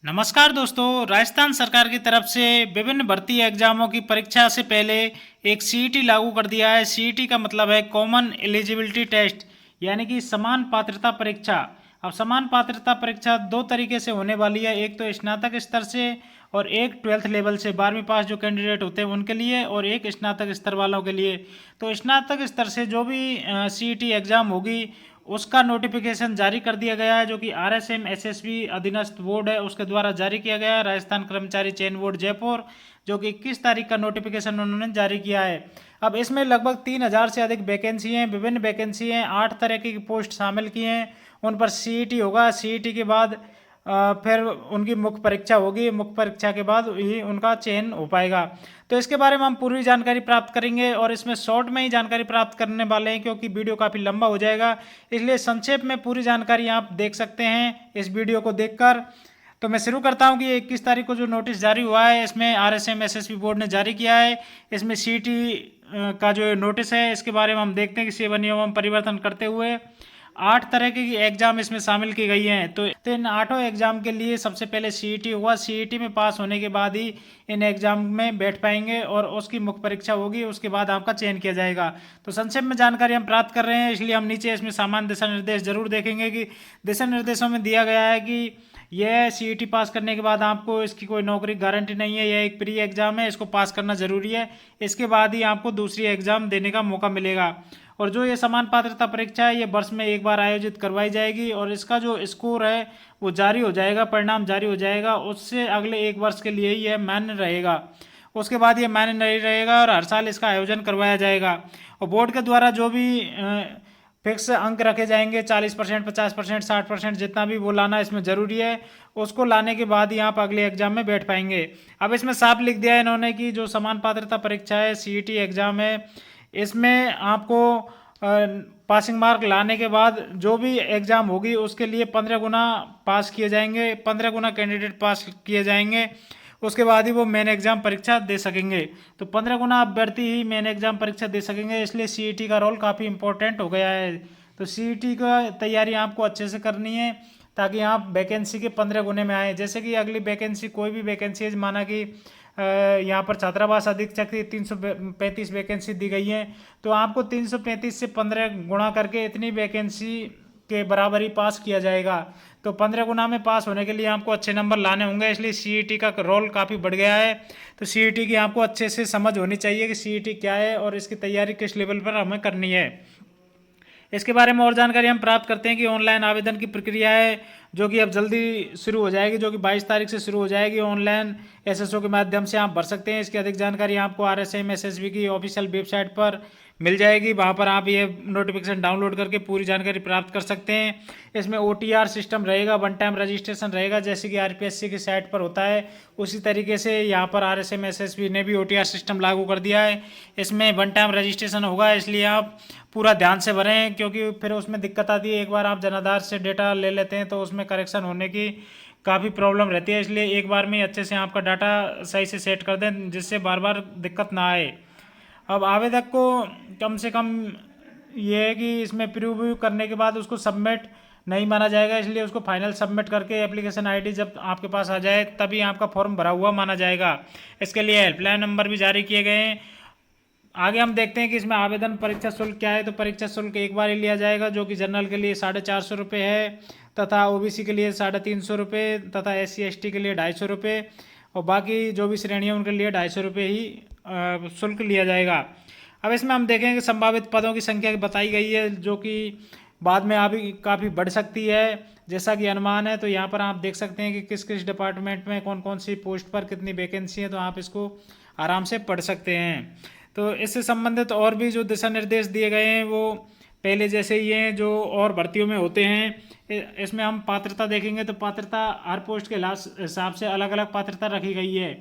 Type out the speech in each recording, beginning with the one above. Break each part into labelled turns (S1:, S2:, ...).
S1: नमस्कार दोस्तों। राजस्थान सरकार की तरफ से विभिन्न भर्ती एग्जामों की परीक्षा से पहले एक सीईटी लागू कर दिया है। सीईटी का मतलब है कॉमन एलिजिबिलिटी टेस्ट, यानी कि समान पात्रता परीक्षा। अब समान पात्रता परीक्षा दो तरीके से होने वाली है, एक तो स्नातक स्तर से और एक 12th लेवल से 12वीं पास जो कैंडिडेट होते हैं उनके लिए, और एक स्नातक स्तर वालों के लिए। तो स्नातक स्तर से जो भी सीईटी एग्ज़ाम होगी उसका नोटिफिकेशन जारी कर दिया गया है, जो कि आरएसएम एसएसबी अधीनस्थ बोर्ड है उसके द्वारा जारी किया गया है। राजस्थान कर्मचारी चयन बोर्ड जयपुर, जो कि 21 तारीख का नोटिफिकेशन उन्होंने जारी किया है। अब इसमें लगभग 3000 से अधिक वैकेंसी हैं, विभिन्न वैकेंसी हैं, 8 तरह की पोस्ट शामिल की हैं। उन पर सीईटी होगा। सीईटी के बाद फिर उनकी मुख्य परीक्षा होगी। मुख्य परीक्षा के बाद ही उनका चयन हो पाएगा। तो इसके बारे में हम पूरी जानकारी प्राप्त करेंगे और इसमें शॉर्ट में ही जानकारी प्राप्त करने वाले हैं, क्योंकि वीडियो काफ़ी लंबा हो जाएगा। इसलिए संक्षेप में पूरी जानकारी आप देख सकते हैं इस वीडियो को देखकर। तो मैं शुरू करता हूं कि 21 तारीख को जो नोटिस जारी हुआ है, इसमें आरएसएम एसएसबी बोर्ड ने जारी किया है। इसमें सीईटी का जो नोटिस है इसके बारे में हम देखते हैं कि सेवा नियमों में परिवर्तन करते हुए 8 तरह की एग्जाम इसमें शामिल की गई हैं। तो इन 8 एग्जाम के लिए सबसे पहले सीईटी हुआ। सीईटी में पास होने के बाद ही इन एग्जाम में बैठ पाएंगे और उसकी मुख्य परीक्षा होगी, उसके बाद आपका चयन किया जाएगा। तो संक्षेप में जानकारी हम प्राप्त कर रहे हैं, इसलिए हम नीचे इसमें सामान्य दिशा निर्देश जरूर देखेंगे कि दिशा निर्देशों में दिया गया है कि यह सीईटी पास करने के बाद आपको इसकी कोई नौकरी गारंटी नहीं है। यह एक प्री एग्जाम है, इसको पास करना जरूरी है। इसके बाद ही आपको दूसरी एग्जाम देने का मौका मिलेगा। और जो ये समान पात्रता परीक्षा है ये वर्ष में एक बार आयोजित करवाई जाएगी और इसका जो स्कोर है वो जारी हो जाएगा, परिणाम जारी हो जाएगा। उससे अगले एक वर्ष के लिए यह मान्य रहेगा। उसके बाद ये मान्य नहीं रहेगा और हर साल इसका आयोजन करवाया जाएगा। और बोर्ड के द्वारा जो भी फिक्स अंक रखे जाएंगे, 40%, 50%, 60%, जितना भी वो लाना इसमें ज़रूरी है। उसको लाने के बाद ही आप अगले एग्जाम में बैठ पाएंगे। अब इसमें साफ लिख दिया है इन्होंने कि जो समान पात्रता परीक्षा है, सीईटी एग्जाम है, इसमें आपको पासिंग मार्क लाने के बाद जो भी एग्ज़ाम होगी उसके लिए 15 गुना पास किए जाएंगे, 15 गुना कैंडिडेट पास किए जाएंगे। उसके बाद ही वो मेन एग्ज़ाम परीक्षा दे सकेंगे। तो 15 गुना अभ्यर्थी ही मेन एग्ज़ाम परीक्षा दे सकेंगे, इसलिए सीईटी का रोल काफ़ी इंपॉर्टेंट हो गया है। तो सीईटी का तैयारी आपको अच्छे से करनी है ताकि आप वैकेंसी के 15 गुने में आए। जैसे कि अगली वैकेंसी, कोई भी वैकेंसी है, माना कि यहाँ पर छात्रावास अधीक्षक की 335 वैकेंसी दी गई है, तो आपको 335 से 15 गुणा करके इतनी वैकेंसी के बराबर ही पास किया जाएगा। तो 15 गुना में पास होने के लिए आपको अच्छे नंबर लाने होंगे, इसलिए सीईटी का रोल काफ़ी बढ़ गया है। तो सीईटी की आपको अच्छे से समझ होनी चाहिए कि सीईटी क्या है और इसकी तैयारी किस लेवल पर हमें करनी है। इसके बारे में और जानकारी हम प्राप्त करते हैं कि ऑनलाइन आवेदन की प्रक्रिया है जो कि अब जल्दी शुरू हो जाएगी, जो कि 22 तारीख से शुरू हो जाएगी। ऑनलाइन एसएसओ के माध्यम से आप भर सकते हैं। इसकी अधिक जानकारी आपको आरएसएम एसएसबी की ऑफिशियल वेबसाइट पर मिल जाएगी। वहाँ पर आप ये नोटिफिकेशन डाउनलोड करके पूरी जानकारी प्राप्त कर सकते हैं। इसमें ओटीआर सिस्टम रहेगा, वन टाइम रजिस्ट्रेशन रहेगा, जैसे कि आरपीएससी की साइट पर होता है उसी तरीके से यहाँ पर आरएसएम एसएसबी ने भी ओटीआर सिस्टम लागू कर दिया है। इसमें वन टाइम रजिस्ट्रेशन होगा, इसलिए आप पूरा ध्यान से भरें, क्योंकि फिर उसमें दिक्कत आती है। एक बार आप जनाधार से डेटा ले लेते हैं तो उसमें करेक्शन होने की काफ़ी प्रॉब्लम रहती है, इसलिए एक बार में अच्छे से आपका डाटा सही से सेट कर दें जिससे बार बार दिक्कत ना आए। अब आवेदक को कम से कम ये है कि इसमें प्रीव्यू करने के बाद उसको सबमिट नहीं माना जाएगा, इसलिए उसको फाइनल सबमिट करके एप्लीकेशन आईडी जब आपके पास आ जाए तभी आपका फॉर्म भरा हुआ माना जाएगा। इसके लिए हेल्पलाइन नंबर भी जारी किए गए हैं। आगे हम देखते हैं कि इसमें आवेदन परीक्षा शुल्क क्या है। तो परीक्षा शुल्क एक बार ही लिया जाएगा, जो कि जनरल के लिए 450 रुपये है, तथा ओबीसी के लिए 350 रुपये, तथा SC ST के लिए 250 रुपये, और बाकी जो भी श्रेणियाँ उनके लिए 250 रुपये ही शुल्क लिया जाएगा। अब इसमें हम देखेंगे कि संभावित पदों की संख्या बताई गई है, जो कि बाद में अभी काफ़ी बढ़ सकती है जैसा कि अनुमान है। तो यहाँ पर आप देख सकते हैं कि किस किस डिपार्टमेंट में कौन कौन सी पोस्ट पर कितनी वैकेंसी है, तो आप इसको आराम से पढ़ सकते हैं। तो इससे संबंधित और भी जो दिशा निर्देश दिए गए हैं वो पहले जैसे ही हैं जो और भर्तियों में होते हैं। इसमें हम पात्रता देखेंगे तो पात्रता हर पोस्ट के हिसाब से अलग अलग पात्रता रखी गई है,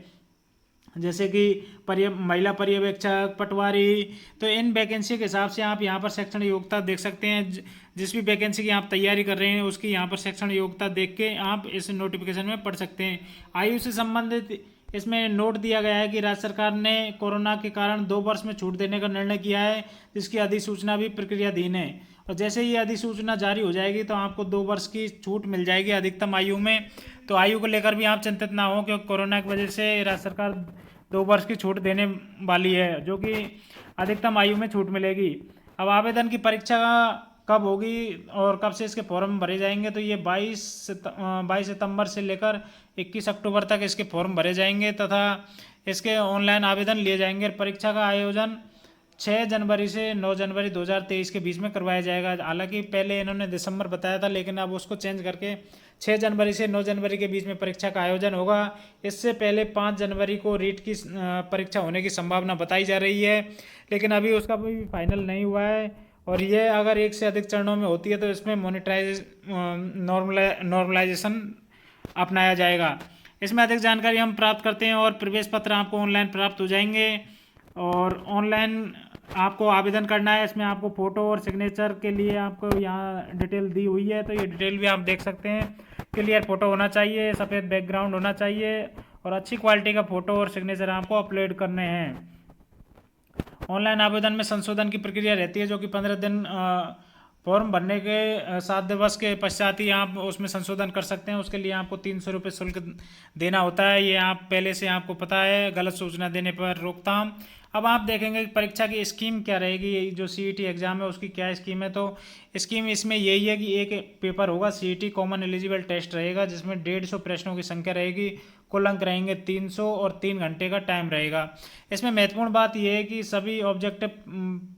S1: जैसे कि महिला पर्यवेक्षक, पटवारी। तो इन वैकेंसी के हिसाब से आप यहाँ पर शैक्षणिक योग्यता देख सकते हैं। जिस भी वैकेंसी की आप तैयारी कर रहे हैं उसकी यहाँ पर शैक्षणिक योग्यता देख के आप इस नोटिफिकेशन में पढ़ सकते हैं। आयु से संबंधित इसमें नोट दिया गया है कि राज्य सरकार ने कोरोना के कारण 2 वर्ष में छूट देने का निर्णय किया है, जिसकी अधिसूचना भी प्रक्रियाधीन है। और जैसे ही अधिसूचना जारी हो जाएगी तो आपको 2 वर्ष की छूट मिल जाएगी अधिकतम आयु में। तो आयु को लेकर भी आप चिंतित ना हो, क्योंकि कोरोना की वजह से राज्य सरकार 2 वर्ष की छूट देने वाली है, जो कि अधिकतम आयु में छूट मिलेगी। अब आवेदन की परीक्षा कब होगी और कब से इसके फॉर्म भरे जाएंगे, तो ये 22 सितंबर से लेकर 21 अक्टूबर तक इसके फॉर्म भरे जाएंगे तथा इसके ऑनलाइन आवेदन लिए जाएंगे। परीक्षा का आयोजन 6 जनवरी से 9 जनवरी 2023 के बीच में करवाया जाएगा। हालांकि पहले इन्होंने दिसंबर बताया था, लेकिन अब उसको चेंज करके 6 जनवरी से 9 जनवरी के बीच में परीक्षा का आयोजन होगा। इससे पहले 5 जनवरी को रीट की परीक्षा होने की संभावना बताई जा रही है, लेकिन अभी उसका भी फाइनल नहीं हुआ है। और ये अगर एक से अधिक चरणों में होती है तो इसमें नॉर्मलाइजेशन अपनाया जाएगा। इसमें अधिक जानकारी हम प्राप्त करते हैं और प्रवेश पत्र आपको ऑनलाइन प्राप्त हो जाएंगे। और ऑनलाइन आपको आवेदन करना है, इसमें आपको फ़ोटो और सिग्नेचर के लिए आपको यहाँ डिटेल दी हुई है, तो ये डिटेल भी आप देख सकते हैं। क्लियर फ़ोटो होना चाहिए, सफ़ेद बैकग्राउंड होना चाहिए और अच्छी क्वालिटी का फ़ोटो और सिग्नेचर आपको अपलोड करने हैं। ऑनलाइन आवेदन में संशोधन की प्रक्रिया रहती है, जो कि 15 दिन फॉर्म भरने के 7 दिवस के पश्चात ही आप उसमें संशोधन कर सकते हैं। उसके लिए आपको 300 रुपये शुल्क देना होता है। ये आप पहले से आपको पता है, गलत सूचना देने पर रोकथाम। अब आप देखेंगे कि परीक्षा की स्कीम क्या रहेगी, जो सीईटी एग्ज़ाम है उसकी क्या स्कीम है। तो स्कीम इसमें यही है कि एक पेपर होगा, सीईटी कॉमन एलिजिबल टेस्ट रहेगा, जिसमें 150 प्रश्नों की संख्या रहेगी, कुल अंक रहेंगे 300 और 3 घंटे का टाइम रहेगा। इसमें महत्वपूर्ण बात यह है कि सभी ऑब्जेक्टिव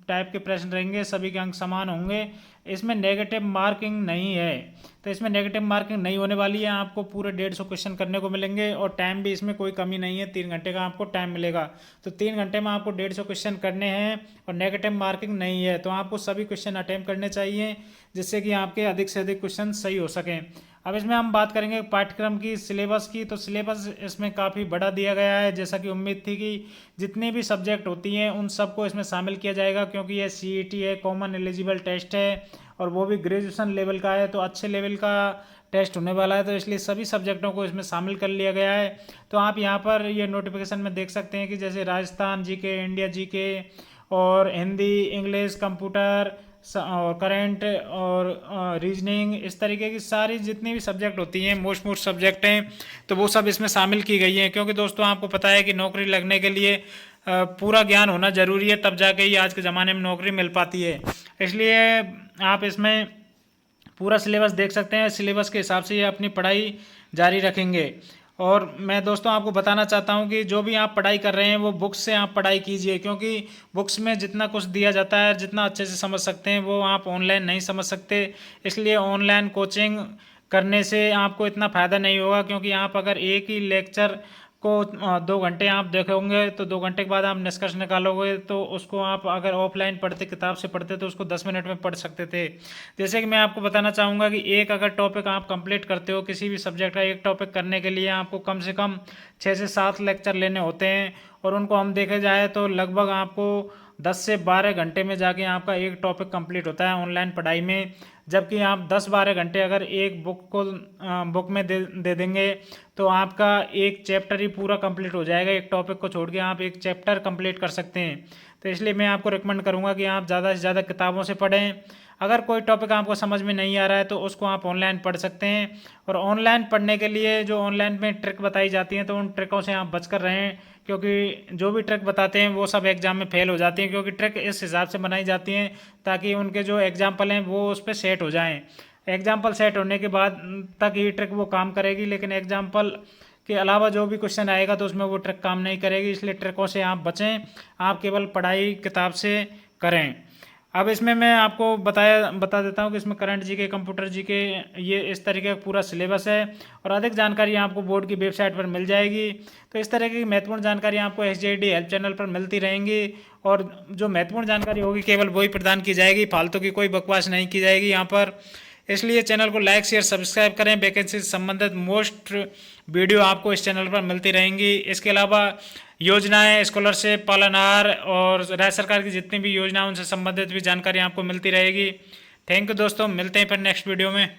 S1: टाइप के प्रश्न रहेंगे, सभी के अंक समान होंगे। इसमें नेगेटिव मार्किंग नहीं है, तो इसमें नेगेटिव मार्किंग नहीं होने वाली है। आपको पूरे 150 क्वेश्चन करने को मिलेंगे और टाइम भी इसमें कोई कमी नहीं है, 3 घंटे का आपको टाइम मिलेगा। तो 3 घंटे में आपको 150 क्वेश्चन करने हैं और नेगेटिव मार्किंग नहीं है, तो आपको सभी क्वेश्चन अटेम्प्ट करने चाहिए, जिससे कि आपके अधिक से अधिक क्वेश्चन सही हो सकें। अब इसमें हम बात करेंगे पाठ्यक्रम की, सिलेबस की। तो सिलेबस इसमें काफ़ी बड़ा दिया गया है, जैसा कि उम्मीद थी कि जितनी भी सब्जेक्ट होती हैं उन सबको इसमें शामिल किया जाएगा, क्योंकि ये सीईटी है, कॉमन एलिजिबल टेस्ट है और वो भी ग्रेजुएशन लेवल का है, तो अच्छे लेवल का टेस्ट होने वाला है, तो इसलिए सभी सब्जेक्टों को इसमें शामिल कर लिया गया है। तो आप यहाँ पर ये नोटिफिकेशन में देख सकते हैं कि जैसे राजस्थान जीके, इंडिया जीके और हिंदी, इंग्लिश, कंप्यूटर और करंट और रीजनिंग, इस तरीके की सारी जितनी भी सब्जेक्ट होती हैं, मोस्ट सब्जेक्ट हैं, तो वो सब इसमें शामिल की गई हैं। क्योंकि दोस्तों आपको पता है कि नौकरी लगने के लिए पूरा ज्ञान होना ज़रूरी है, तब जाके ही आज के ज़माने में नौकरी मिल पाती है। इसलिए आप इसमें पूरा सिलेबस देख सकते हैं, सिलेबस के हिसाब से ये अपनी पढ़ाई जारी रखेंगे। और मैं दोस्तों आपको बताना चाहता हूं कि जो भी आप पढ़ाई कर रहे हैं वो बुक्स से आप पढ़ाई कीजिए, क्योंकि बुक्स में जितना कुछ दिया जाता है, जितना अच्छे से समझ सकते हैं, वो आप ऑनलाइन नहीं समझ सकते। इसलिए ऑनलाइन कोचिंग करने से आपको इतना फ़ायदा नहीं होगा, क्योंकि आप अगर एक ही लेक्चर को 2 घंटे आप देखोगे तो 2 घंटे के बाद आप निष्कर्ष निकालोगे, तो उसको आप अगर ऑफलाइन पढ़ते, किताब से पढ़ते, तो उसको 10 मिनट में पढ़ सकते थे। जैसे कि मैं आपको बताना चाहूँगा कि एक अगर टॉपिक आप कंप्लीट करते हो, किसी भी सब्जेक्ट का एक टॉपिक करने के लिए आपको कम से कम 6 से 7 लेक्चर लेने होते हैं, और उनको हम देखे जाए तो लगभग आपको 10 से 12 घंटे में जाके आपका एक टॉपिक कंप्लीट होता है ऑनलाइन पढ़ाई में। जबकि आप 10-12 घंटे अगर एक बुक में दे देंगे तो आपका एक चैप्टर ही पूरा कंप्लीट हो जाएगा। एक टॉपिक को छोड़ के आप एक चैप्टर कंप्लीट कर सकते हैं। तो इसलिए मैं आपको रिकमेंड करूंगा कि आप ज़्यादा से ज़्यादा किताबों से पढ़ें। अगर कोई टॉपिक आपको समझ में नहीं आ रहा है तो उसको आप ऑनलाइन पढ़ सकते हैं। और ऑनलाइन पढ़ने के लिए जो ऑनलाइन में ट्रिक बताई जाती हैं, तो उन ट्रिकों से आप बचकर रहें, क्योंकि जो भी ट्रिक बताते हैं वो सब एग्जाम में फेल हो जाती हैं, क्योंकि ट्रिक इस हिसाब से बनाई जाती हैं ताकि उनके जो एग्जाम्पल हैं वो उस पर सेट हो जाएं। एग्जाम्पल सेट होने के बाद तक ही ट्रिक वो काम करेगी, लेकिन एग्जाम्पल के अलावा जो भी क्वेश्चन आएगा तो उसमें वो ट्रिक काम नहीं करेगी। इसलिए ट्रिकों से आप बचें, आप केवल पढ़ाई किताब से करें। अब इसमें मैं आपको बता देता हूँ कि इसमें करंट जीके, कंप्यूटर जीके, ये इस तरीके का पूरा सिलेबस है, और अधिक जानकारी आपको बोर्ड की वेबसाइट पर मिल जाएगी। तो इस तरह की महत्वपूर्ण जानकारी आपको SJD हेल्प चैनल पर मिलती रहेंगी, और जो महत्वपूर्ण जानकारी होगी केवल वही प्रदान की जाएगी, फालतू की कोई बकवास नहीं की जाएगी यहाँ पर। इसलिए चैनल को लाइक, शेयर, सब्सक्राइब करें। वैकेंसी से संबंधित मोस्ट वीडियो आपको इस चैनल पर मिलती रहेंगी। इसके अलावा योजनाएं, स्कॉलरशिप, पालनहार और राज्य सरकार की जितनी भी योजना उनसे संबंधित भी जानकारी आपको मिलती रहेगी। थैंक यू दोस्तों, मिलते हैं फिर नेक्स्ट वीडियो में।